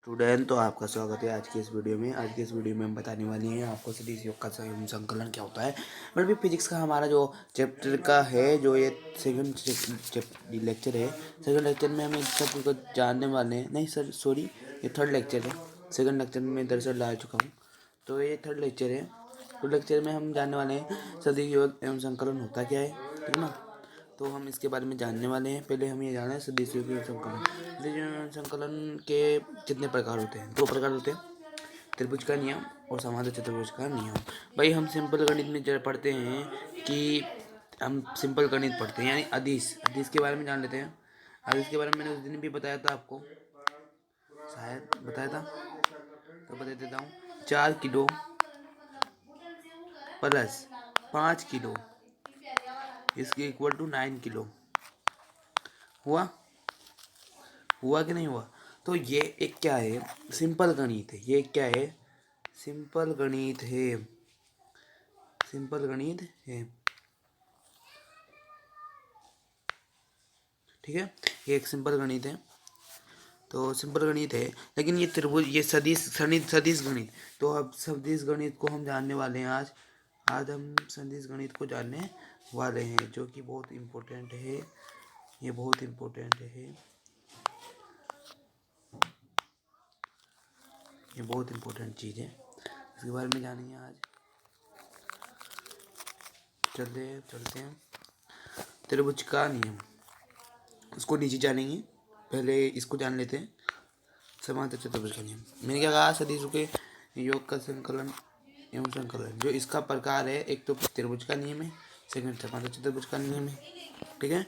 Student, तो आपका स्वागत है आज की इस वीडियो में। आज की इस वीडियो में हम बताने वाले हैं आपको सदिश योग का संकलन क्या होता है। मतलब भी फिजिक्स का हमारा जो चैप्टर का है, जो ये सेकंड लेक्चर है। सेकंड लेक्चर में हम इस सब को जानने वाले हैं। नहीं सर, सॉरी, ये थर्ड लेक्चर है। सेकंड लेक्चर में मैं दरअसल डाल चुका हूँ, तो ये थर्ड लेक्चर है। थर्ड लेक्चर में हम जानने वाले हैं सदिश योग एवं संकलन होता क्या है, ठीक है ना। तो हम इसके बारे में जानने वाले हैं। पहले हम ये जाना है सदिश योग एवं संकलन। सदिश योग एवं संकलन के कितने प्रकार होते हैं? दो प्रकार होते हैं, त्रिभुज का नियम और समांतर चतुर्भुज का नियम। भाई हम सिंपल गणित में जब पढ़ते हैं कि हम सिंपल गणित पढ़ते हैं, यानी अदिश अदिश के बारे में जान लेते हैं। अदिश के बारे में मैंने उस दिन भी बताया था आपको, शायद बताया था, तो बता देता हूँ। 4 किलो प्लस 5 किलो इसके इक्वल टू 9 किलो। हुआ हुआ कि नहीं हुआ? तो ये एक क्या है, सिंपल गणित है। ये क्या है? सिंपल गणित है। सिंपल गणित है, ठीक है। ये एक सिंपल गणित है, तो सिंपल गणित है। लेकिन ये त्रिभुज, ये सदिश गणित, तो अब सदिश गणित को हम जानने वाले हैं आज। आज हम सदिश गणित को जानने वाले हैं, जो कि बहुत इम्पोर्टेंट है। ये बहुत इम्पोर्टेंट है, ये बहुत इम्पोर्टेंट चीज़ है। इसके बारे में जानेंगे आज। चलते हैं त्रिभुज का नियम, इसको नीचे जानेंगे। पहले इसको जान लेते हैं, समांतर चतुर्भुज का नियम। मैंने क्या कहा? सदिशों के योग का संकलन एवं संकलन, जो इसका प्रकार है, एक तो त्रिभुज का नियम है, सेकंड समांतर चतुर्भुज का नियम है, ठीक है।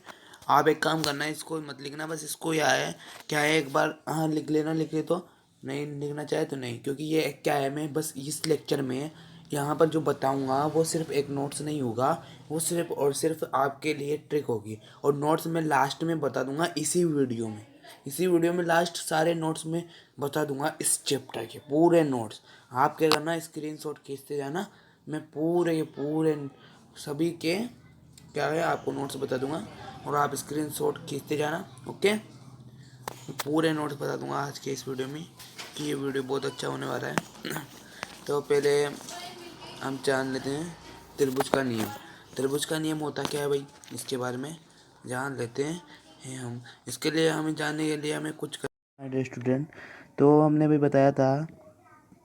आप एक काम करना है, इसको मत लिखना, बस इसको क्या है एक बार हाँ लिख लेना। लिख ले तो नहीं, लिखना चाहे तो नहीं, क्योंकि ये क्या है, मैं बस इस लेक्चर में यहाँ पर जो बताऊँगा वो सिर्फ एक नोट्स नहीं होगा, वो सिर्फ और सिर्फ आपके लिए ट्रिक होगी। और नोट्स मैं लास्ट में बता दूंगा इसी वीडियो में लास्ट सारे नोट्स में बता दूंगा, इस चैप्टर के पूरे नोट्स। आप क्या करना, स्क्रीनशॉट खींचते जाना। मैं पूरे सभी के क्या है आपको नोट्स बता दूंगा, और आप स्क्रीनशॉट खींचते जाना, ओके। पूरे नोट्स बता दूंगा आज के इस वीडियो में, कि ये वीडियो बहुत अच्छा होने वाला है। तो पहले हम जान लेते हैं त्रिभुज का नियम। त्रिभुज का नियम होता क्या है भाई, इसके बारे में जान लेते हैं हम। इसके लिए हमें जानने के लिए हमें कुछ करना है स्टूडेंट। तो हमने भी बताया था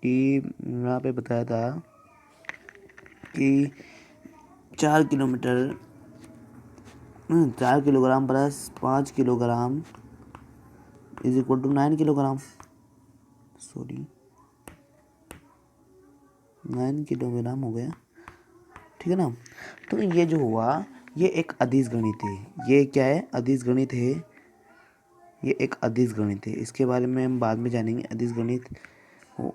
कि यहाँ पे बताया था कि 4 kilometre 4 kilogram plus 5 kilogram is equal to 9 kilogram. Sorry, 9 kilogram हो गया, ठीक है ना। तो ये जो हुआ, ये एक अदिश गणित है। ये क्या है? अदिश गणित है। ये एक अदिश गणित है, इसके बारे में हम बाद में जानेंगे। अदिश गणित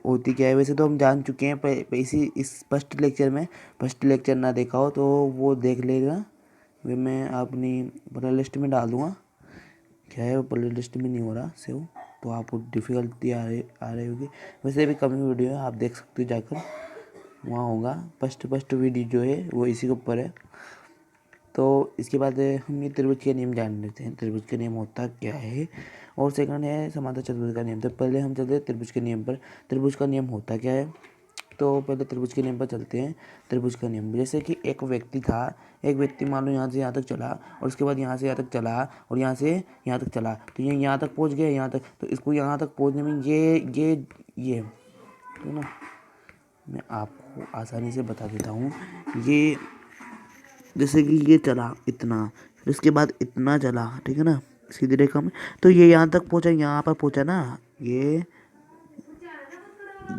होती क्या है, वैसे तो हम जान चुके हैं इसी इस फर्स्ट लेक्चर में। फर्स्ट लेक्चर ना देखा हो तो वो देख लेगा, वे मैं अपनी प्ले लिस्ट में डाल दूँगा। क्या है, वो प्ले लिस्ट में नहीं हो रहा सेव, तो आपको डिफ़िकल्टी आ रही होगी। वैसे भी कमी वीडियो है, आप देख सकते हो जाकर, वहाँ होगा। फर्स्ट वीडियो जो है वो इसी के ऊपर है। तो इसके बाद हम ये त्रिभुज के नियम जान लेते हैं, त्रिभुज का नियम होता क्या है। और सेकंड है समांतर चतुर्भुज का नियम। तो पहले हम चलते हैं त्रिभुज के नियम पर। त्रिभुज का नियम होता क्या है, तो पहले त्रिभुज के नियम पर चलते हैं। त्रिभुज का नियम, जैसे कि एक व्यक्ति था, एक व्यक्ति मान लो यहाँ से यहाँ तक चला, और उसके बाद यहाँ से यहाँ तक चला, और यहाँ से यहाँ तक चला, तो ये यहाँ तक पहुँच गया, यहाँ तक। तो इसको यहाँ तक पहुँचने में ये तो ना, मैं आपको आसानी से बता देता हूँ। ये जैसे कि ये चला इतना, फिर उसके बाद इतना चला, ठीक है ना, सीधी रेखा में। तो ये यहाँ तक पहुँचा, यहाँ पर पहुँचा ना, ये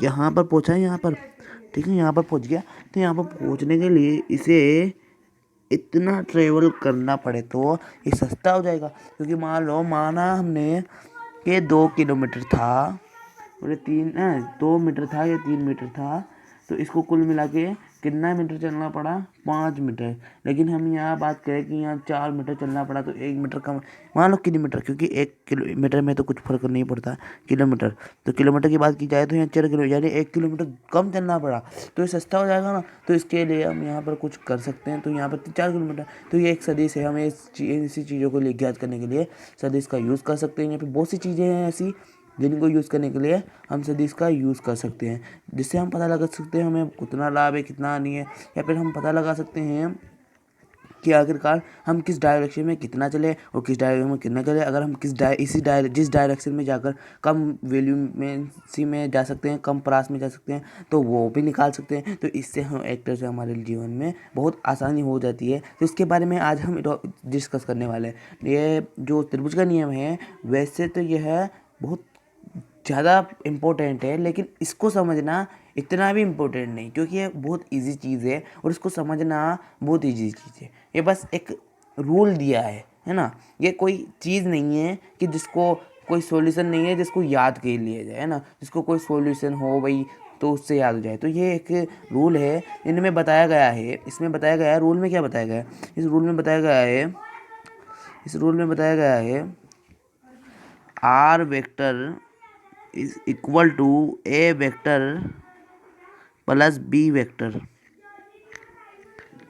यहाँ पर पहुँचा है, यहाँ पर, ठीक है, यहाँ पर पहुँच गया। तो यहाँ पर पहुँचने के लिए इसे इतना ट्रेवल करना पड़े तो ये सस्ता हो जाएगा। क्योंकि माना हमने कि 2 किलोमीटर था, और 2 मीटर था, या 3 मीटर था, तो इसको कुल मिला के कितना मीटर चलना पड़ा? 5 मीटर। लेकिन हम यहाँ बात करें कि यहाँ 4 मीटर चलना पड़ा, तो 1 मीटर कम, मान लो किलोमीटर, क्योंकि 1 किलोमीटर में तो कुछ फर्क नहीं पड़ता किलोमीटर। तो किलोमीटर की बात की जाए तो यहाँ 4 किलो, यानी 1 किलोमीटर कम चलना पड़ा, तो ये सस्ता हो जाएगा ना। तो इसके लिए हम यहाँ पर कुछ कर सकते हैं। तो यहाँ पर 4 किलोमीटर, तो ये एक सदिश है। हमें इसी चीज़ों को ज्ञात करने के लिए सदिश का यूज़ कर सकते हैं। यहाँ पर बहुत सी चीज़ें हैं ऐसी जिनको यूज़ करने के लिए हम सदिश का यूज़ कर सकते हैं, जिससे हम पता लगा सकते हैं हमें कितना लाभ है कितना नहीं है, या फिर हम पता लगा सकते हैं कि आखिरकार हम किस डायरेक्शन में कितना चले और किस डायरेक्शन में कितना चले। अगर हम जिस डायरेक्शन में जाकर कम वैल्यू में में जा सकते हैं, कम प्राइस में जा सकते हैं, तो वो भी निकाल सकते हैं। तो इससे हम एक्टर से हमारे जीवन में बहुत आसानी हो जाती है। तो इसके बारे में आज हम डिस्कस करने वाले हैं। ये जो त्रिभुज का नियम है, वैसे तो यह बहुत ज़्यादा इम्पोर्टेंट है, लेकिन इसको समझना इतना भी इम्पोर्टेंट नहीं, क्योंकि ये बहुत इजी चीज़ है और इसको समझना बहुत इजी चीज़ है। ये बस एक रूल दिया है ना। ये कोई चीज़ नहीं है कि जिसको कोई सॉल्यूशन नहीं है जिसको याद कर लिया जाए, है ना। जिसको कोई सॉल्यूशन हो भाई तो उससे याद हो जाए। तो ये एक रूल है, इनमें बताया गया है, इसमें बताया गया है। रूल में क्या बताया गया है? इस रूल में बताया गया है R vector is equal to A vector plus B vector.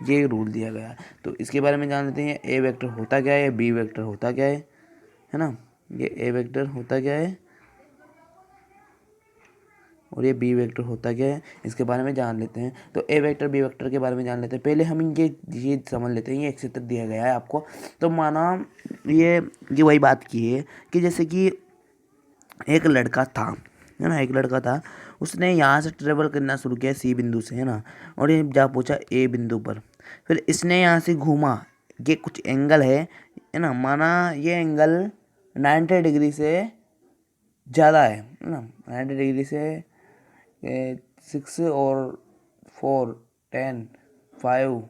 ये रूल दिया गया है। तो इसके बारे में जान लेते हैं, ए वेक्टर होता क्या है, बी वेक्टर होता क्या है ना। ये ए वेक्टर होता क्या है और ये बी वेक्टर होता क्या है, इसके बारे में जान लेते हैं। तो ए वेक्टर बी वेक्टर के बारे में जान लेते हैं। पहले हम ये समझ लेते हैं, ये एक चित्र दिया गया है आपको। तो माना ये वही बात की है कि जैसे कि एक लड़का था, है ना। एक लड़का था, उसने यहाँ से ट्रेवल करना शुरू किया सी बिंदु से, है ना, और ये जा पहुँचा ए बिंदु पर। फिर इसने यहाँ से घूमा, ये कुछ एंगल है ना। माना ये एंगल 90 डिग्री से ज़्यादा है ना। 90 डिग्री से 6 और 4 10 5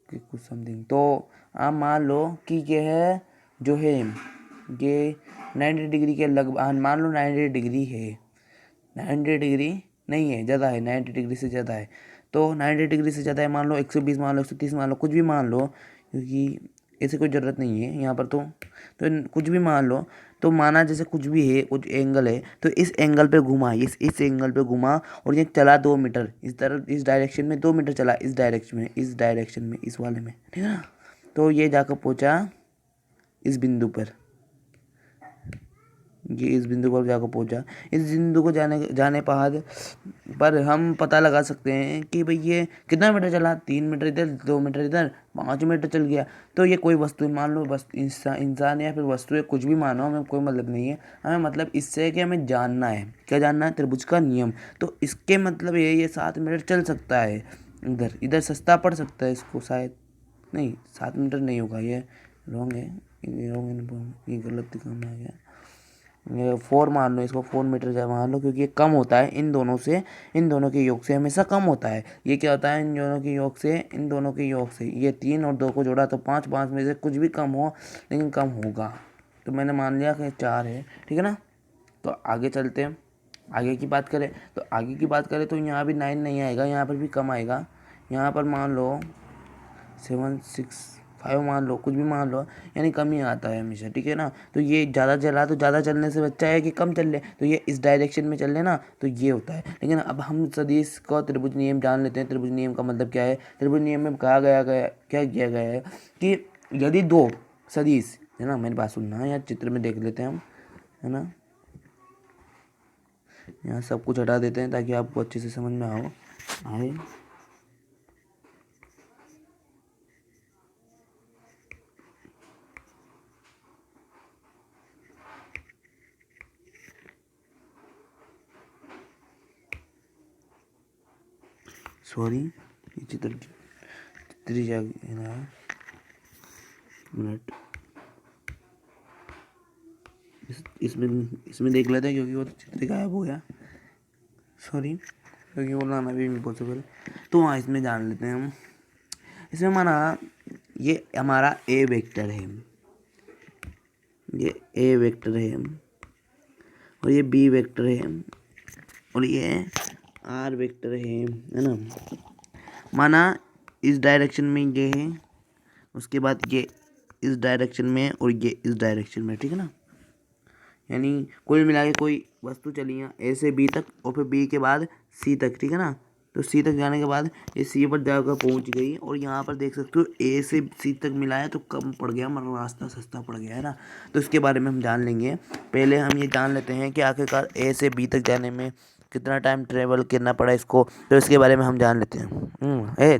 कुछ समथिंग। तो आप मान लो कि यह जो है ये 90 डिग्री के लगभग, मान लो 90 डिग्री है। 90 डिग्री नहीं है, ज़्यादा है, 90 डिग्री से ज़्यादा है। तो 90 डिग्री से ज़्यादा है, मान लो 120 मान लो 130 मान लो, कुछ भी मान लो, क्योंकि ऐसे कोई ज़रूरत नहीं है यहाँ पर। तो कुछ भी मान लो। तो माना जैसे कुछ भी है, कुछ एंगल है, तो इस एंगल पे घुमा, इस एंगल पे घुमा और ये चला 2 मीटर इस तरफ, इस डायरेक्शन में 2 मीटर चला, इस डायरेक्शन में इस वाले में, ठीक है ना। तो ये जाकर पहुँचा इस बिंदु पर, ये इस बिंदु पर जाकर पहुंचा। इस बिंदु को जाने पर हम पता लगा सकते हैं कि भाई ये कितना मीटर चला, 3 मीटर इधर 2 मीटर इधर, 5 मीटर चल गया। तो ये कोई वस्तु मान लो, बस इंसान या फिर वस्तु है, कुछ भी मानो, हमें कोई मतलब नहीं है। हमें मतलब इससे है कि हमें जानना है, क्या जानना है, त्रिभुज का नियम। तो इसके मतलब ये 7 मीटर चल सकता है, इधर सस्ता पड़ सकता है इसको, शायद नहीं 7 मीटर नहीं होगा, ये रॉन्ग है, ये गलत दिखाना है क्या। 4 मान लो इसको, 4 मीटर मान लो, क्योंकि ये कम होता है इन दोनों के योग से हमेशा कम होता है। ये क्या होता है, इन दोनों के योग से ये 3 और 2 को जोड़ा तो 5, 5 में से कुछ भी कम हो, लेकिन कम होगा। तो मैंने मान लिया कि 4 है, ठीक है ना। तो आगे चलते हैं, आगे की बात करें तो यहाँ भी 9 नहीं आएगा, यहाँ पर भी कम आएगा। यहाँ पर मान लो 7 6 5 मान लो, कुछ भी मान लो, यानी कम ही आता है हमेशा, ठीक है ना। तो ये ज़्यादा चला तो ज़्यादा चलने से बच्चा है कि कम चल ले, तो ये इस डायरेक्शन में चल ले ना, तो ये होता है। लेकिन अब हम सदिश का त्रिभुज नियम जान लेते हैं। त्रिभुज नियम का मतलब क्या है? त्रिभुज नियम में कहा गया क्या किया गया है कि यदि 2 सदिश, है ना, मेरी बात सुनना है, यहाँ चित्र में देख लेते हैं हम, है ना। यहाँ सब कुछ हटा देते हैं ताकि आपको अच्छे से समझ में आए। सॉरी, ये चित्र मिनट इसमें देख लेते हैं, क्योंकि वो चित्र गायब हो गया, सॉरी, क्योंकि वो लाना भी इम्पॉसिबल। तो हाँ, इसमें जान लेते हैं हम। इसमें माना ये हमारा ए वेक्टर है, ये ए वेक्टर है और ये बी वेक्टर है और ये आर वेक्टर है ना। माना इस डायरेक्शन में ये है, उसके बाद ये इस डायरेक्शन में और ये इस डायरेक्शन में, ठीक है ना। यानी कुल मिला के कोई वस्तु चली यहाँ ए से बी तक और फिर बी के बाद सी तक, ठीक है ना। तो सी तक जाने के बाद ये सी पर जाकर पहुंच गई और यहाँ पर देख सकते हो ए से सी तक मिला है तो कम पड़ गया, मतलब रास्ता सस्ता पड़ गया है ना। तो इसके बारे में हम जान लेंगे। पहले हम ये जान लेते हैं कि आखिरकार ए से बी तक जाने में कितना टाइम ट्रेवल करना पड़ा इसको, तो इसके बारे में हम जान लेते हैं। ए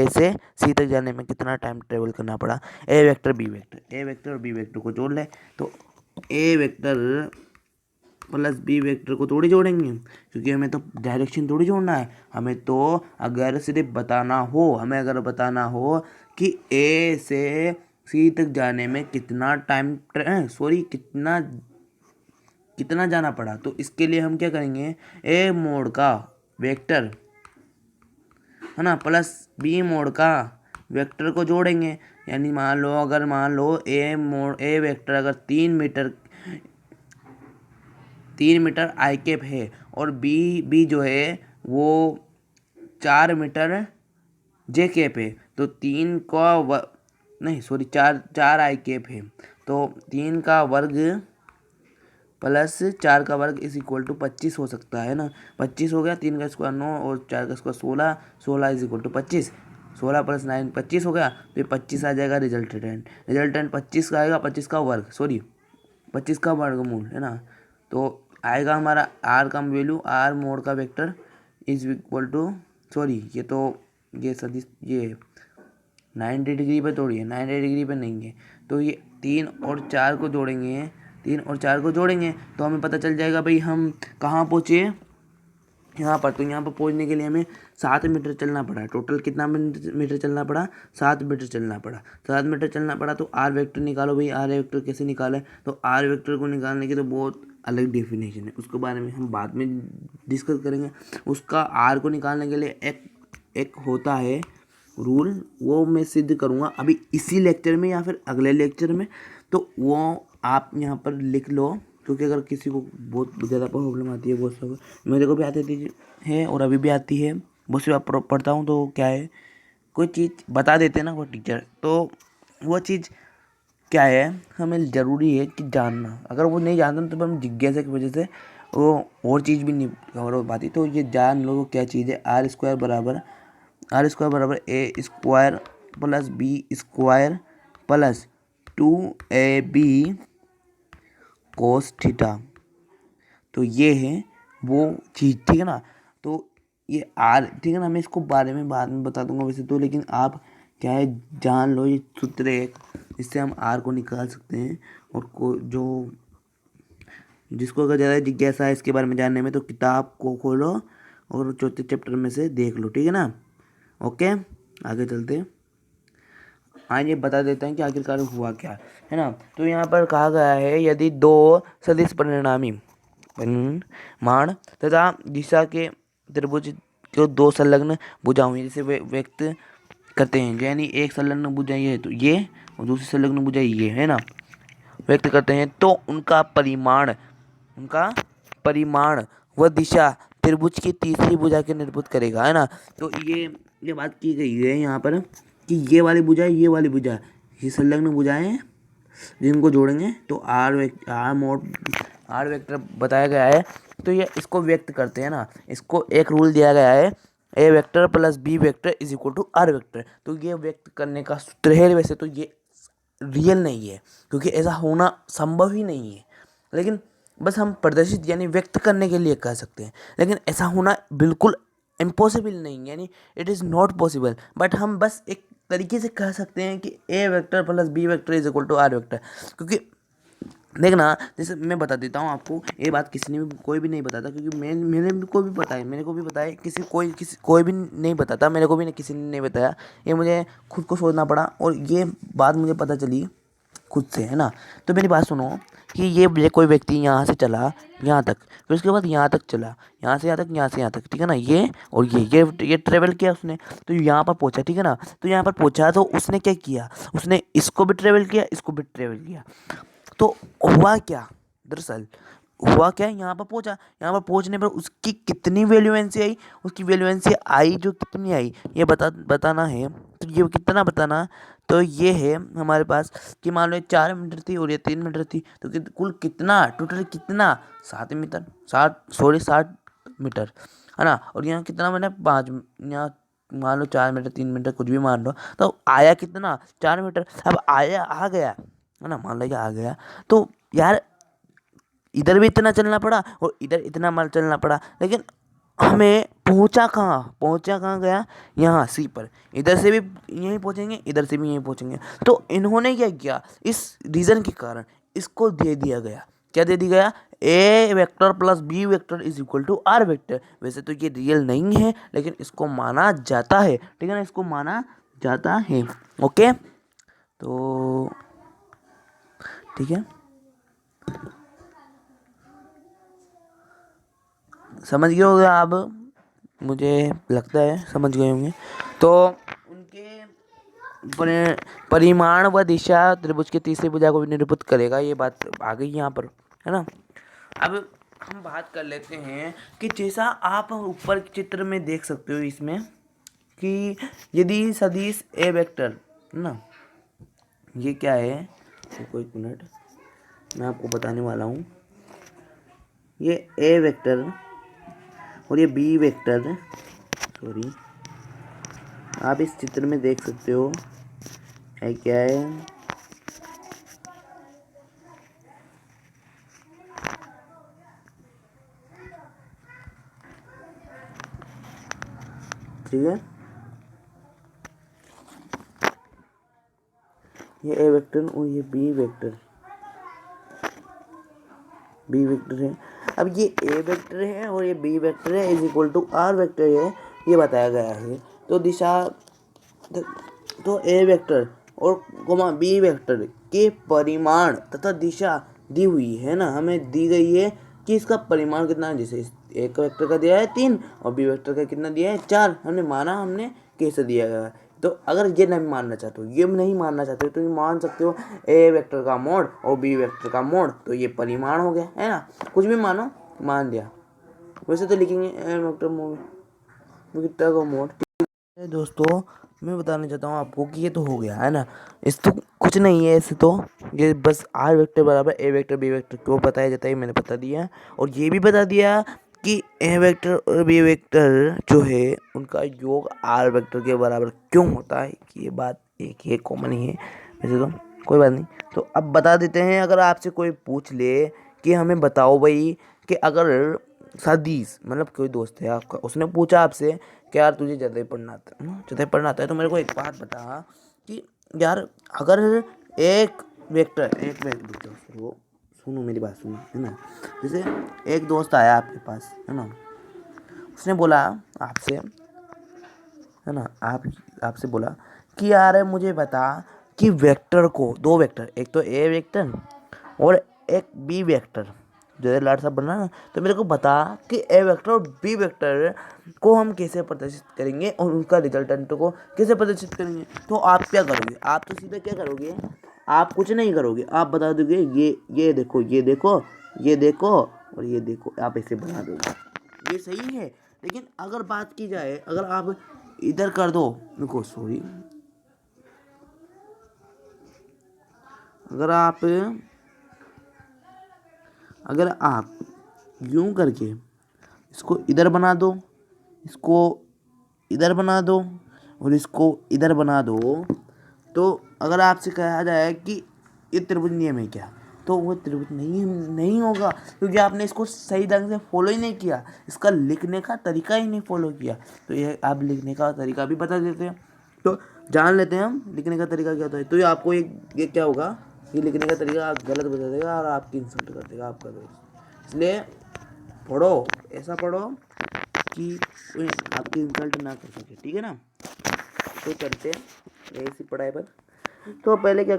से सी तक जाने में कितना टाइम ट्रेवल करना पड़ा। ए वेक्टर बी वेक्टर, ए वेक्टर और बी वेक्टर को जोड़ ले तो A vector plus B vector को थोड़ी जोड़ेंगे, क्योंकि हमें तो डायरेक्शन थोड़ी जोड़ना है। हमें तो अगर सिर्फ बताना हो कि ए से सी तक जाने में कितना टाइम कितना जाना पड़ा, तो इसके लिए हम क्या करेंगे, ए मोड का वेक्टर है ना प्लस बी मोड का वेक्टर को जोड़ेंगे। यानी मान लो ए वेक्टर अगर 3 मीटर आई कैप है और बी जो है वो 4 मीटर जे कैप है, तो 4 आई कैप है, तो 3 का वर्ग प्लस 4 का वर्ग इज इक्वल टू 25 हो सकता है ना। 25 हो गया, 3 का स्क्वायर 9 और 4 का square 16, 16 is equal to 25, 16 plus 9 25 हो गया, तो ये 25 आ जाएगा रिजल्टेंट 25 का आएगा, 25 का वर्गमूल है ना। तो आएगा हमारा आर का वैल्यू, आर मोड का वेक्टर इज इक्वल टू ये 90 डिग्री पे थोड़ी है, 90 डिग्री पे नहीं है, तो ये 3 और 4 को जोड़ेंगे तो हमें पता चल जाएगा भाई हम कहाँ पहुँचे यहाँ पर। तो यहाँ पर पहुँचने के लिए हमें 7 मीटर चलना पड़ा। टोटल कितना मीटर चलना पड़ा, 7 मीटर चलना पड़ा। तो आर वेक्टर निकालो भाई, आर वेक्टर कैसे निकाले, तो आर वेक्टर को निकालने की तो बहुत अलग डेफिनेशन है, उसके बारे में हम बाद में डिस्कस करेंगे। उसका आर को निकालने के लिए एक होता है रूल, वो मैं सिद्ध करूँगा अभी इसी लेक्चर में या फिर अगले लेक्चर में, तो वो आप यहाँ पर लिख लो, क्योंकि अगर किसी को बहुत ज़्यादा प्रॉब्लम आती है, बहुत सब मेरे को भी आती है और अभी भी आती है, बहुत सी बार पढ़ता हूँ तो क्या है, कोई चीज़ बता देते हैं ना वो टीचर, तो वो चीज़ क्या है हमें ज़रूरी है कि जानना। अगर वो नहीं जानते तो हम जिज्ञासा की वजह से वो और चीज़ भी नहीं कवर हो पाती। तो ये जान लो क्या चीज़ है, आर स्क्वायर बराबर A square plus B square plus 2ab cos theta. तो ये है वो चीज़, ठीक है ना। तो ये आर, ठीक है ना, मैं इसको बारे में बाद में बता दूंगा वैसे तो, लेकिन आप क्या है जान लो ये सूत्र है, इससे हम आर को निकाल सकते हैं। और जिसको अगर ज़्यादा जिज्ञासा है इसके बारे में जानने में, तो किताब को खोलो और चौथे चैप्टर में से देख लो, ठीक है ना। ओके, आगे चलते हैं। ये बता देते हैं कि आखिरकार हुआ क्या है ना। तो यहाँ पर कहा गया है यदि 2 सदिश परिणामी मान तथा दिशा के त्रिभुज को 2 संलग्न भुजाओं जैसे व्यक्त करते हैं, यानी एक संलग्न भुजा ये है तो ये और दूसरी संलग्न भुजा ये है ना, व्यक्त करते हैं, तो उनका परिमाण व दिशा त्रिभुज की तीसरी भुजा के निर्भुत करेगा, है ना। तो ये बात की गई है यहाँ पर कि ये वाली भुजा ये संलग्न भुजाएं जिनको जोड़ेंगे तो आर वेक्टर बताया गया है। तो ये इसको व्यक्त करते हैं ना, इसको एक रूल दिया गया है, A vector plus B vector is equal to R vector. तो ये व्यक्त करने का सूत्र है, वैसे तो ये रियल नहीं है क्योंकि ऐसा होना संभव ही नहीं है, लेकिन बस हम प्रदर्शित यानी व्यक्त करने के लिए कह सकते हैं, लेकिन ऐसा होना बिल्कुल इम्पॉसिबल नहीं, यानी it is not possible. But हम बस एक तरीके से कह सकते हैं कि A vector plus B vector is equal to R vector. क्योंकि देखना, जैसे मैं बता देता हूँ आपको, ये बात कोई भी नहीं बताता, क्योंकि मेरे को भी पता है, कोई भी नहीं बताता, मेरे को भी किसी ने नहीं बताया, ये मुझे खुद को सोचना पड़ा और ये बात मुझे पता चली खुद से, है ना। तो मेरी बात सुनो कि ये कोई व्यक्ति यहाँ से चला यहाँ तक, फिर उसके बाद यहाँ तक चला, यहाँ से यहाँ तक, ठीक है ना, ये और ये ट्रेवल किया उसने, तो यहाँ पर पहुँचा, ठीक है ना। तो यहाँ पर पहुँचा तो उसने क्या किया, उसने इसको भी ट्रेवल किया, इसको भी ट्रेवल किया। तो हुआ क्या, दरअसल हुआ क्या, यहाँ पर पहुँचने पर उसकी कितनी वैल्यूएंसी आई, उसकी वैल्यूएंसी आई जो कितनी आई ये बताना है। तो ये कितना बताना, तो ये है हमारे पास कि मान लो 4 मीटर थी और ये 3 मीटर थी, तो कुल कितना टोटल कितना 7 मीटर 60 मीटर है ना। और यहाँ कितना मैंने 5, यहाँ मान लो 4 मीटर 3 मीटर कुछ भी मान लो, तो आया कितना 4 मीटर। अब आया आ गया है ना, मान लो ये आ गया, तो यार इधर भी इतना चलना पड़ा और इधर इतना माल चलना पड़ा, लेकिन हमें पहुंचा कहाँ गया, यहाँ सी पर। इधर से भी यहीं पहुंचेंगे, इधर से भी यहीं पहुंचेंगे। तो इन्होंने क्या किया, इस रीजन के कारण इसको दे दिया गया, क्या दे दिया गया, A vector plus B vector is equal to R vector. वैसे तो ये रियल नहीं है, लेकिन इसको माना जाता है, ठीक है ना, इसको माना जाता है। ओके, तो ठीक है, समझ गए होगे आप, मुझे लगता है समझ गए होंगे। तो उनके परिमाण व दिशा त्रिभुज के तीसरी भुजा को भी निरूपित करेगा, ये बात आ गई यहाँ पर, है ना। अब हम बात कर लेते हैं कि जैसा आप ऊपर चित्र में देख सकते हो इसमें, कि यदि सदिश ए वेक्टर, है ना, ये क्या है, तो एक मिनट मैं आपको बताने वाला हूँ। ये ए वेक्टर और ये बी वेक्टर, सॉरी, आप इस चित्र में देख सकते हो है क्या है, ठीक है, ये ए वेक्टर और ये बी वेक्टर है। अब ये ए वेक्टर है और ये बी वेक्टर है, is equal to R vector है, ये बताया गया है। तो दिशा, तो ए वेक्टर और बी वेक्टर के परिमाण तथा दिशा दी हुई है ना, हमें दी गई है कि इसका परिमाण कितना है। जैसे एक वेक्टर का दिया है 3 और बी वेक्टर का कितना दिया है 4, हमने कैसे दिया गया है। तो अगर ये नहीं मानना चाहते हो, ये नहीं मानना चाहते हो, तो ये मान सकते हो ए वेक्टर का मोड और बी वेक्टर का मोड, तो ये परिमाण हो गया, है ना। कुछ भी मानो, मान दिया। वैसे तो लिखेंगे ए वेक्टर मोड विक्टर का मोड। दोस्तों मैं बताना चाहता हूँ आपको कि ये तो हो गया, है ना। इस तो कुछ नहीं है ऐसे, तो ये बस आर वेक्टर बराबर ए वेक्टर बी वेक्टर क्यों बताया जाता है मैंने बता दिया। और ये भी बता दिया कि ए वेक्टर और बी वेक्टर जो है उनका योग आर वेक्टर के बराबर क्यों होता है, कि ये बात एक ही कॉमन ही है। वैसे तो कोई बात नहीं, तो अब बता देते हैं। अगर आपसे कोई पूछ ले कि हमें बताओ भाई कि अगर सदीश, मतलब कोई दोस्त है आपका, उसने पूछा आपसे कि यार तुझे ज़्यादा पढ़ना आता है, तो मेरे को एक बात बता कि यार अगर एक वेक्टर वो, सुनो मेरी बात सुनो, है ना। जैसे एक दोस्त आया आपके पास, है ना, उसने बोला आपसे, है ना, आपसे बोला कि यार मुझे बता कि वेक्टर को, दो वेक्टर, एक तो ए वेक्टर और एक बी वेक्टर, जो लाट साहब बना ना, तो मेरे को बता कि ए वेक्टर और बी वेक्टर को हम कैसे प्रदर्शित करेंगे और उनका रिजल्टेंट को कैसे प्रदर्शित करेंगे। तो आप क्या करोगे, आप तो सीधे क्या करोगे, आप कुछ नहीं करोगे, आप बता दोगे ये देखो ये देखो ये देखो और ये देखो, आप ऐसे बना दोगे, ये सही है। लेकिन अगर बात की जाए, अगर आप इधर कर दो, देखो सॉरी, अगर आप यूं करके इसको इधर बना दो, इसको इधर बना दो और इसको इधर बना दो, तो अगर आपसे कहा जाए कि ये त्रिभुज नियम है क्या, तो वो त्रिभुज नहीं होगा, क्योंकि आपने इसको सही ढंग से फॉलो ही नहीं किया, इसका लिखने का तरीका ही नहीं फॉलो किया। तो ये आप लिखने का तरीका भी बता देते हैं, तो जान लेते हैं हम लिखने का तरीका क्या होता है। तो ये आपको ये क्या होगा, ये लिखने का तरीका आप गलत बता देगा और आपकी इंसल्ट कर देगा आपका दोस्त। इसलिए पढ़ो, ऐसा पढ़ो कि कोई आपकी इंसल्ट ना कर सके, ठीक है ना। तो चलते हैं ऐसी पढ़ाई पर। तो पहले क्या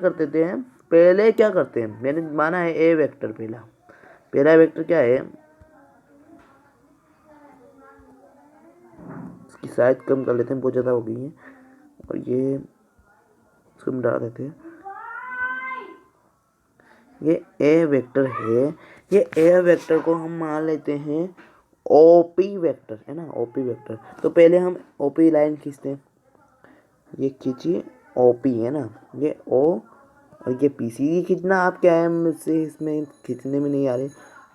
करते हैं, मैंने माना है ए वेक्टर, पहला वेक्टर क्या है, इसकी साइज कम कर लेते हैं, बहुत ज़्यादा हो गई है, और ये इसको मिटा देते हैं। ये ए वेक्टर है, ये ए वेक्टर को हम मान लेते हैं ओपी वेक्टर, है ना, ओपी वेक्टर। तो पहले हम ओपी लाइन खींचते हैं, ये खींचिए ओपी, है ना, ये ओ और ये पी। सी खींचना आप क्या है, मुझसे इसमें खींचने में नहीं आ रहे,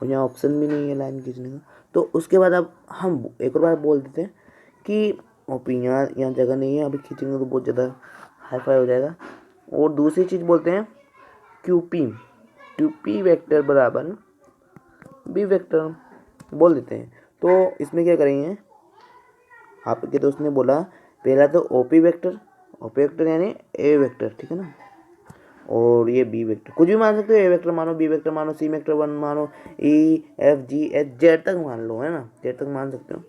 और यहाँ ऑप्शन भी नहीं है लाइन खींचने का। तो उसके बाद अब हम एक और बार बोल देते हैं कि ओपी यहाँ जगह नहीं है, अभी खींचेंगे तो बहुत ज़्यादा हाई फाई हो जाएगा। और दूसरी चीज़ बोलते हैं क्यूपी, क्यूपी वेक्टर बराबर बी वेक्टर बोल देते हैं। तो इसमें क्या करेंगे, आपके दोस्त ने बोला पहला तो ओपी वेक्टर यानी ए वेक्टर, ठीक है ना, और ये बी वेक्टर कुछ भी मान सकते हो, ए वेक्टर मानो, बी वेक्टर मानो, सी वेक्टर वन मानो, E F G H Z तक मान लो, है ना, जेड तक मान सकते हो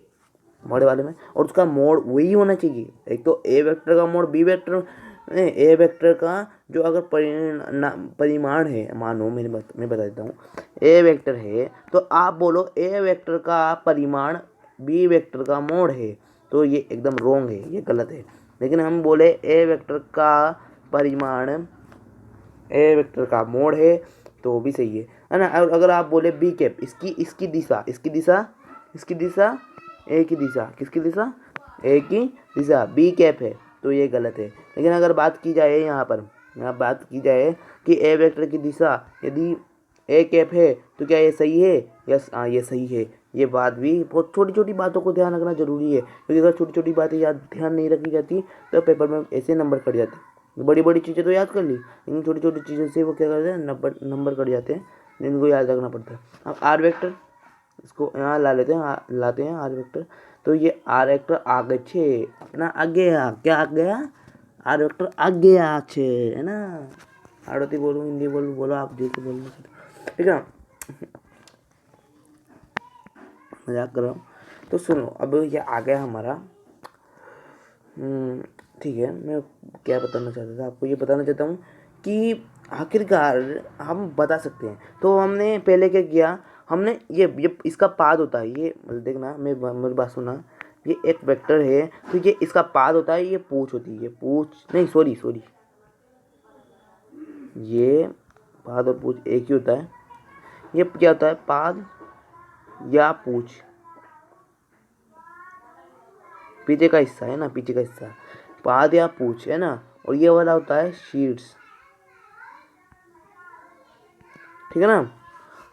बड़े वाले में। और उसका मोड वही होना चाहिए, एक तो ए वेक्टर का मोड बी वेक्टर, ए वेक्टर का जो अगर परिमाण है, मानो मैं बता देता हूँ, ए वेक्टर है तो आप बोलो ए वेक्टर का परिमाण बी वेक्टर का मोड है, तो ये एकदम रॉन्ग है, ये गलत है। लेकिन हम बोले ए वेक्टर का परिमाण ए वेक्टर का मोड है तो भी सही है ना। और अगर आप बोले बी कैप, इसकी दिशा ए की दिशा, किसकी दिशा, ए की दिशा बी कैप है, तो ये गलत है। लेकिन अगर बात की जाए यहाँ बात की जाए कि ए वेक्टर की दिशा यदि ए कैप है तो क्या ये सही है, यस हाँ ये सही है। ये बात भी बहुत छोटी छोटी बातों को ध्यान रखना जरूरी है, क्योंकि अगर छोटी छोटी बातें याद ध्यान नहीं रखी जाती तो पेपर में ऐसे नंबर कट जाते। बड़ी बड़ी चीज़ें तो याद कर ली, लेकिन छोटी छोटी चीज़ों से वो क्या करते हैं, नंबर कट जाते हैं, जिनको याद रखना पड़ता है। अब आर वेक्टर, इसको यहाँ लाते हैं आर वेक्टर। तो ये आर वेक्टर आगे छे अपना आगे क्या आ गया, आर वेक्टर आगे छे, है ना। आड़ती बोलो, हिंदी बोलो आप जैसे बोलना, ठीक है ना, मजाक कर रहा हूँ। तो सुनो, अब ये आ गया हमारा, ठीक है। मैं क्या बताना चाहता था आपको, ये बताना चाहता हूँ कि आखिरकार हम बता सकते हैं। तो हमने पहले क्या किया, हमने ये इसका पाद होता है, ये देखना, मेरी बात सुना, ये एक वेक्टर है तो ये इसका पाद होता है, ये पूछ होती है, पूछ नहीं सॉरी ये पाद और पूछ एक ही होता है। ये क्या होता है, पाद या पूछ, पीछे का हिस्सा है ना, पीछे का हिस्सा पाद या पूछ है ना, और ये वाला होता है शीट्स, ठीक है ना।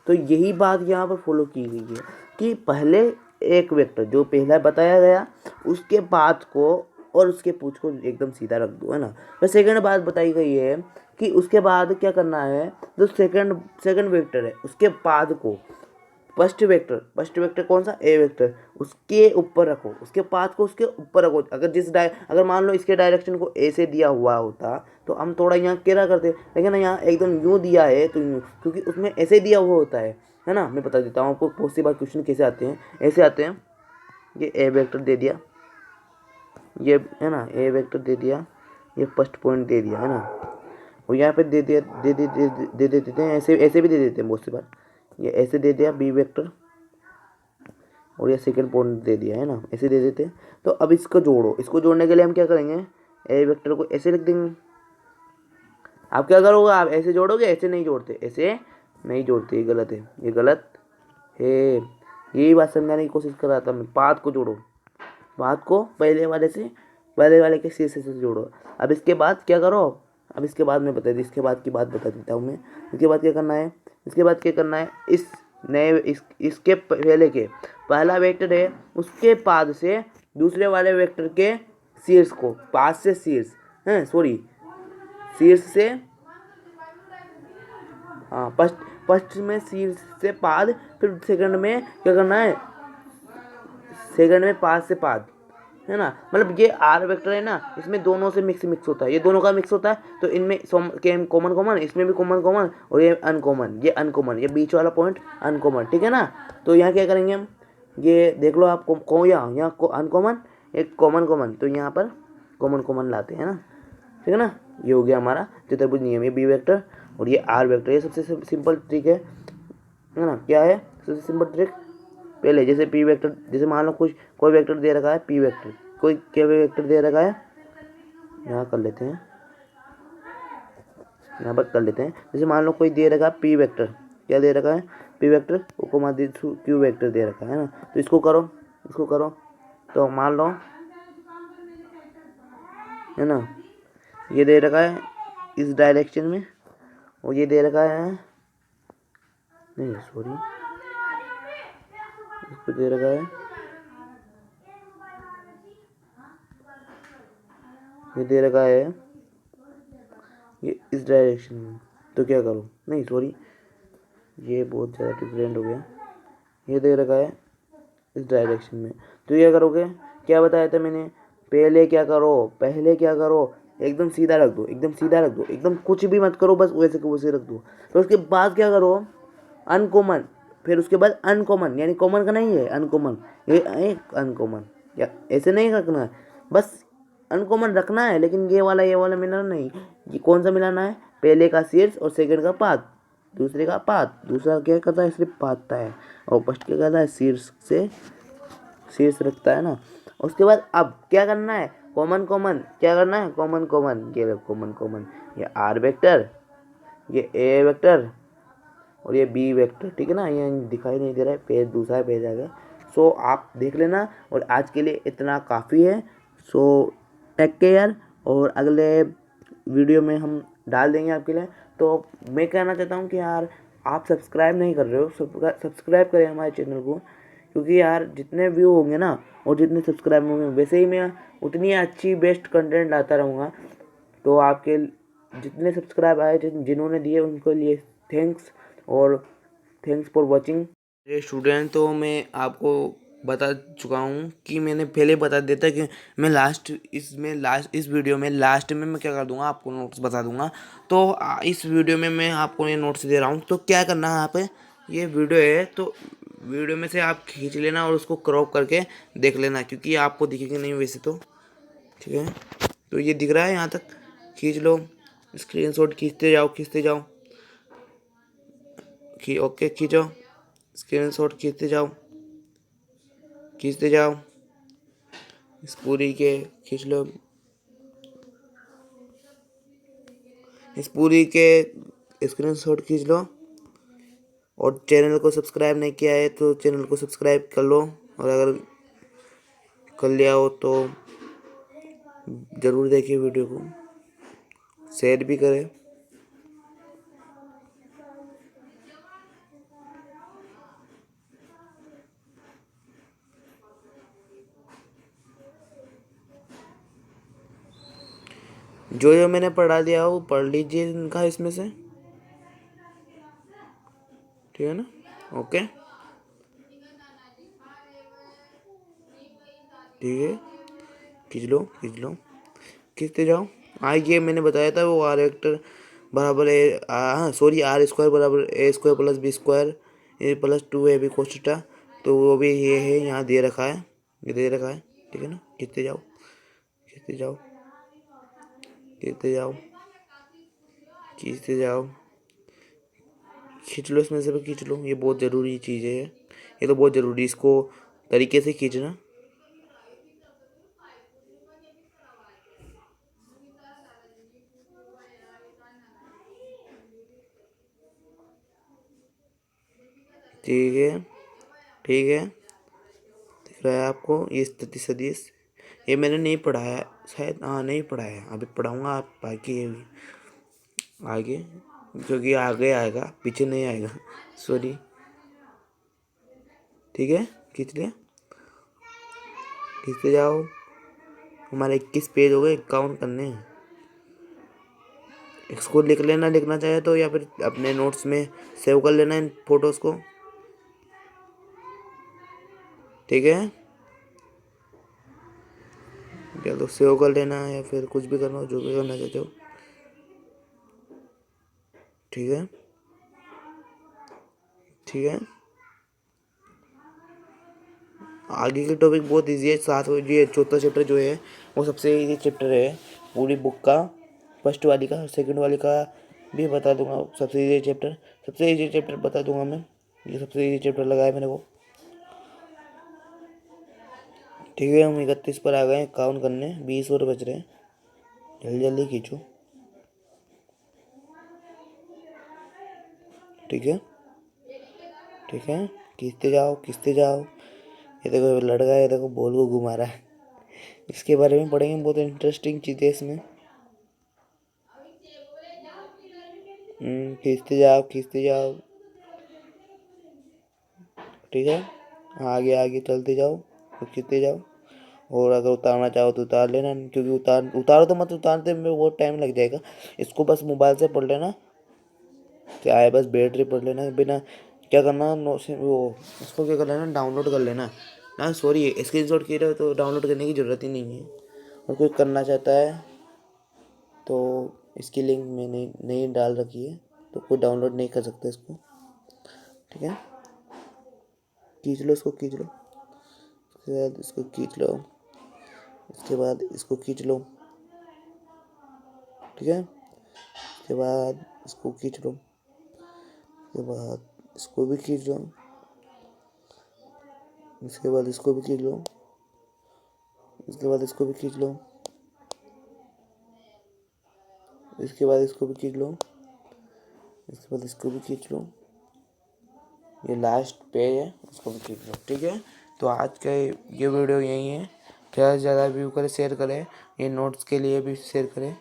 तो यही बात यहाँ पर फॉलो की गई है कि पहले एक वेक्टर जो पहला बताया गया उसके पाथ को और उसके पूछ को एकदम सीधा रख दो, है ना। फिर सेकंड बात बताई गई है कि उसके बाद क्या करना है, जो सेकंड वेक्टर है उसके पाथ को फर्स्ट वेक्टर कौन सा, ए वेक्टर, उसके ऊपर रखो, उसके पाथ को उसके ऊपर रखो। अगर मान लो इसके डायरेक्शन को ए से दिया हुआ होता तो हम थोड़ा यहाँ केरा करते, लेकिन यहाँ एकदम यूँ दिया है तो यूँ, क्योंकि उसमें ऐसे दिया हुआ होता है ना। मैं बता देता हूँ आपको बहुत सी बार क्वेश्चन कैसे आते हैं, ऐसे आते हैं, ये ए वेक्टर दे दिया, ये है ना, ए वेक्टर दे दिया, ये फर्स्ट पॉइंट दे दिया, है ना, और यहाँ पे दे दिया दे देते हैं, ऐसे भी दे देते हैं बहुत सी बार, ये ऐसे दे दिया बी वेक्टर, और ये सेकंड पॉइंट दे दिया, है ना, ऐसे दे देते हैं। तो अब इसको जोड़ो, इसको जोड़ने के लिए हम क्या करेंगे, ए वेक्टर को ऐसे लिख देंगे। आप क्या करोगे, आप ऐसे जोड़ोगे, ऐसे नहीं जोड़ते, ये गलत है, ये गलत है। यही बात समझाने की कोशिश कर रहा था मैं, पाथ को जोड़ो, पाथ को पहले वाले के शीर्ष से जोड़ो। अब इसके बाद क्या करो, अब इसके बाद मैं बता दी, इसके बाद की बात बता देता हूँ मैं। इसके बाद क्या करना है, इसके पहले के पहला वेक्टर है उसके पाद से दूसरे वाले वेक्टर के शीर्ष को, पाद से शीर्ष, हैं सॉरी, शीर्ष से, हाँ फर्स्ट में शीर्ष से पाद, फिर सेकंड में क्या करना है, सेकंड में पाद से पाद, है ना। मतलब ये आर वेक्टर है ना, इसमें दोनों से मिक्स होता है, ये दोनों का मिक्स होता है, तो इनमें कॉमन, इसमें भी कॉमन, और ये अनकॉमन, ये बीच वाला पॉइंट अनकॉमन, ठीक है ना। तो यहाँ क्या करेंगे हम, ये देख लो आपको, यहाँ अनकॉमन, एक कॉमन, तो यहाँ पर कॉमन लाते हैं ना, ठीक है ना। ये हो गया हमारा चतुर्भुज नियम, ये बी वेक्टर और ये आर वेक्टर, ये सबसे सिंपल ट्रिक है ना। क्या है सबसे सिंपल ट्रिक, पहले जैसे पी वेक्टर, जैसे मान लो कोई वेक्टर दे रखा है पी वेक्टर, कोई क्या वेक्टर दे रखा है, यहाँ कर लेते हैं, यहाँ पर कर लेते हैं। जैसे मान लो कोई दे रखा है पी वेक्टर, क्या दे रखा है, पी वेक्टर क्यू वेक्टर दे रखा है ना। तो इसको करो, तो मान लो, है ना, ये दे रखा है इस डायरेक्शन में, और ये दे रखा है, नहीं सॉरी, इसको दे रखा है, ये दे रखा है ये इस डायरेक्शन में, तो क्या करूँ, नहीं सॉरी ये बहुत ज़्यादा डिफरेंट हो गया, ये दे रखा है इस डायरेक्शन में, तो क्या करोगे, क्या बताया था मैंने, पहले क्या करो, एकदम सीधा रख दो, एकदम कुछ भी मत करो, बस वैसे को वैसे रख दो। तो उसके बाद क्या करो, अनकॉमन, फिर उसके बाद अनकॉमन, यानी कॉमन का नहीं है, अनकॉमन, ये अनकॉमन, या ऐसे नहीं रखना है, बस अनकॉमन रखना है, लेकिन ये वाला मिलाना नहीं। ये कौन सा मिलाना है, पहले का शीर्ष और सेकंड का पाद, दूसरे का पाद, दूसरा क्या करता है सिर्फ पादता है, और फर्स्ट क्या करता है शीर्ष से शीर्ष रखता है ना। उसके बाद अब क्या करना है, कॉमन क्या करना है, कॉमन ये कॉमन, ये आर वेक्टर, ये ए वेक्टर और ये बी वेक्टर, ठीक है ना, ये दिखाई नहीं दे रहा है, पेज दूसरा पेज आ गया। सो आप देख लेना, और आज के लिए इतना काफ़ी है। सो टेक केयर, और अगले वीडियो में हम डाल देंगे आपके लिए। तो मैं कहना चाहता हूँ कि यार आप सब्सक्राइब नहीं कर रहे हो, सब्सक्राइब करें हमारे चैनल को, क्योंकि यार जितने व्यू होंगे ना और जितने सब्सक्राइब होंगे, वैसे ही मैं उतनी अच्छी बेस्ट कंटेंट लाता रहूँगा। तो आपके जितने सब्सक्राइब आए, जिन्होंने दिए, उनके लिए थैंक्स, और थैंक्स फॉर वॉचिंग। ये स्टूडेंट, तो मैं आपको बता चुका हूँ कि मैंने पहले बता देता कि मैं इस वीडियो में लास्ट में मैं क्या कर दूंगा, आपको नोट्स बता दूंगा। तो इस वीडियो में मैं आपको ये नोट्स दे रहा हूँ, तो क्या करना है, यहाँ पे ये वीडियो है, तो वीडियो में से आप खींच लेना और उसको क्रॉप करके देख लेना, क्योंकि आपको दिखेगा नहीं वैसे तो, ठीक है। तो ये दिख रहा है यहाँ तक, खींच लो, स्क्रीनशॉट खींचते जाओ, ओके खींचो, स्क्रीनशॉट खींचते जाओ, इस पूरी के खींच लो, इस पूरी के स्क्रीनशॉट खींच लो। और चैनल को सब्सक्राइब नहीं किया है तो चैनल को सब्सक्राइब कर लो, और अगर कर लिया हो तो ज़रूर देखिए वीडियो को, शेयर भी करें। जो मैंने पढ़ा दिया वो पढ़ लीजिए इनका, इसमें से, ठीक है ना, ओके, ठीक है, खींच लो, खींचते जाओ। ये मैंने बताया था, वो आर वेक्टर बराबर ए, हाँ सॉरी, आर स्क्वायर बराबर A square plus B square A plus 2ab cos theta, तो वो भी ये है, यहाँ दे रखा है, ये दे रखा है, ठीक है ना। खींचते जाओ, खींचते जाओ, खींचते जाओ, खींचते जाओ, खींच लो, इसमें से भी खींच लो, ये बहुत ज़रूरी चीज़ है, ये तो बहुत ज़रूरी, इसको तरीके से खींचना, ठीक है, ठीक है, दिख रहा है आपको ये स्थिति सदिश, ये मैंने नहीं पढ़ा है शायद, हाँ नहीं पढ़ा है, अभी पढ़ाऊँगा, आप बाकी है आगे, क्योंकि आगे आएगा, पीछे नहीं आएगा, सॉरी, ठीक है, खींच लिया, खींचते जाओ, हमारे 21 पेज हो गए, काउंट करने हैं। इसको लिख लेना, लिखना चाहे तो, या फिर अपने नोट्स में सेव कर लेना इन फोटोज को, ठीक है, या तो सेव कर लेना या फिर कुछ भी करना, जो भी करना चाहते हो, ठीक है, ठीक है। आगे के टॉपिक बहुत इजी है, साथ में ये चौथा चैप्टर जो है वो सबसे इजी चैप्टर है पूरी बुक का, फर्स्ट वाली का, सेकंड वाली का भी बता दूंगा, सबसे इजी चैप्टर बता दूंगा मैं, ये सबसे इजी चैप्टर लगाया मैंने वो, ठीक है। हम 31 पर आ गए काउंट करने, 20 और बच रहे हैं, जल्दी जल्दी खींचो, ठीक है, ठीक है, खींचते जाओ, खींचते जाओ। ये देखो लड़का, ये देखो बॉल को घुमा रहा है, इसके बारे में पढ़ेंगे, बहुत इंटरेस्टिंग चीज़ है इसमें। खींचते जाओ, खींचते जाओ, ठीक है, आगे आगे चलते जाओ और खींचते जाओ। और अगर उतारना चाहो तो उतार लेना, क्योंकि उतारो तो मत, उतारते में बहुत टाइम लग जाएगा। इसको बस मोबाइल से पढ़ लेना, क्या है, बस बैटरी पढ़ लेना। बिना क्या करना, नो से वो इसको क्या कर लेना, डाउनलोड कर लेना ना, सॉरी स्क्रीनशॉट किए रहो तो डाउनलोड करने की ज़रूरत ही नहीं है। और कोई करना चाहता है तो इसकी लिंक मैंने नहीं डाल रखी है, तो कोई डाउनलोड नहीं कर सकता इसको, ठीक है। खींच लो इसको, खींच लो, उसके बाद इसको खींच लो, इसके बाद इसको खींच लो, ठीक है। उसके बाद इसको खींच लो, उसके बाद इसको भी खींच लो, इसके बाद इसको भी खींच लो, इसके बाद इसको भी खींच लो, इसके बाद इसको भी खींच लो, इसके बाद इसको भी खींच लो। ये लास्ट पेज है, इसको भी खींच लो, ठीक है। तो आज का ये वीडियो यही है। ज़्यादा से ज़्यादा व्यू करें, शेयर करें, ये नोट्स के लिए भी शेयर करें।